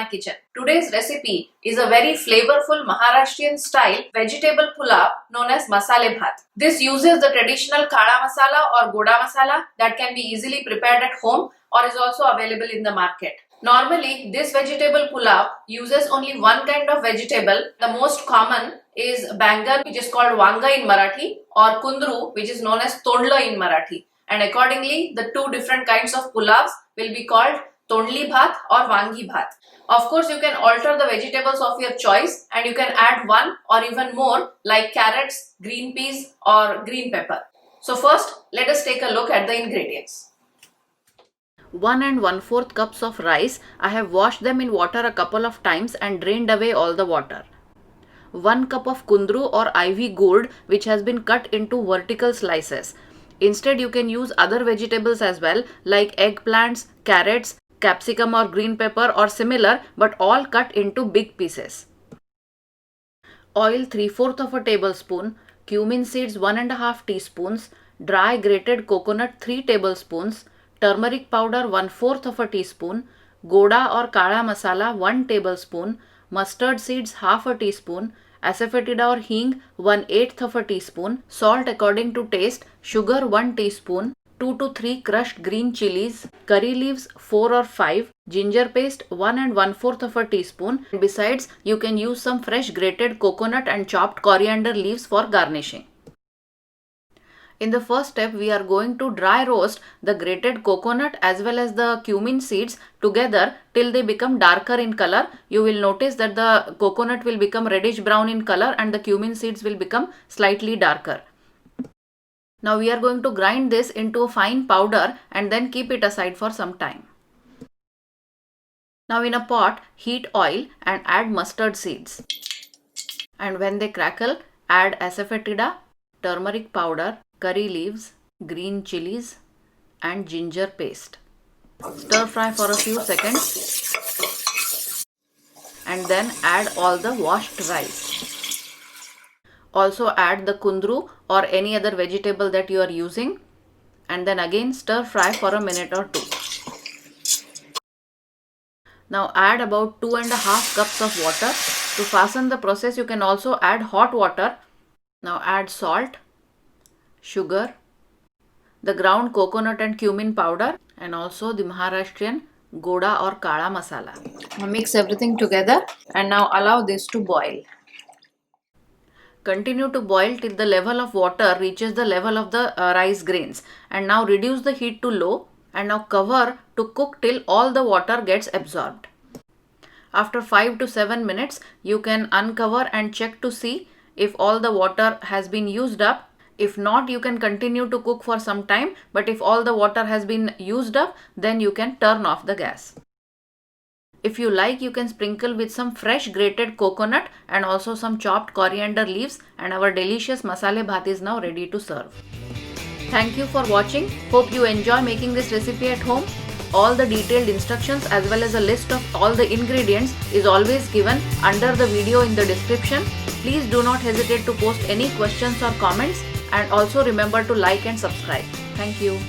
my kitchen. Today's recipe is a very flavorful Maharashtrian style vegetable pulao known as masale bhat. This uses the traditional kala masala or goda masala that can be easily prepared at home or is also available in the market. Normally, this vegetable pulao uses only one kind of vegetable. The most common is bangan, which is called vanga in Marathi, or kundru, which is known as tondla in Marathi. And accordingly, the two different kinds of pulavs will be called tondli bhat or vangi bhat. Of course, you can alter the vegetables of your choice and you can add one or even more like carrots, green peas or green pepper. So first, let us take a look at the ingredients. 1 1/4 cups of rice. I have washed them in water a couple of times and drained away all the water. 1 cup of kundru or ivy gourd, which has been cut into vertical slices. Instead, you can use other vegetables as well like eggplants, carrots, capsicum or green pepper or similar, but all cut into big pieces. Oil 3/4 of a tablespoon, cumin seeds 1 1/2 teaspoons, dry grated coconut 3 tablespoons, turmeric powder 1/4 of a teaspoon, goda or kala masala 1 tablespoon, mustard seeds 1/2 teaspoon, asafoetida or hing 1/8 of a teaspoon, salt according to taste, sugar 1 teaspoon, 2 to 3 crushed green chilies, curry leaves 4 or 5, ginger paste 1 1/4 of a teaspoon. Besides, you can use some fresh grated coconut and chopped coriander leaves for garnishing. In the first step, we are going to dry roast the grated coconut as well as the cumin seeds together till they become darker in color. You will notice that the coconut will become reddish brown in color and the cumin seeds will become slightly darker. Now we are going to grind this into a fine powder and then keep it aside for some time. Now in a pot, heat oil and add mustard seeds. And when they crackle, add asafoetida, turmeric powder, curry leaves, green chilies and ginger paste. Stir fry for a few seconds and then add all the washed rice. Also add the kundru or any other vegetable that you are using and then again stir fry for a minute or two. Now add about 2 1/2 cups of water. To fasten the process, you can also add hot water. Now add salt, sugar, the ground coconut and cumin powder and also the Maharashtrian goda or kala masala. Now mix everything together and now allow this to boil. Continue to boil till the level of water reaches the level of the rice grains and now reduce the heat to low and now cover to cook till all the water gets absorbed. After 5 to 7 minutes, you can uncover and check to see if all the water has been used up. If not, you can continue to cook for some time, but if all the water has been used up, then you can turn off the gas. If you like, you can sprinkle with some fresh grated coconut and also some chopped coriander leaves and our delicious masale bhat is now ready to serve. Thank you for watching. Hope you enjoy making this recipe at home. All the detailed instructions as well as a list of all the ingredients is always given under the video in the description. Please do not hesitate to post any questions or comments and also remember to like and subscribe. Thank you.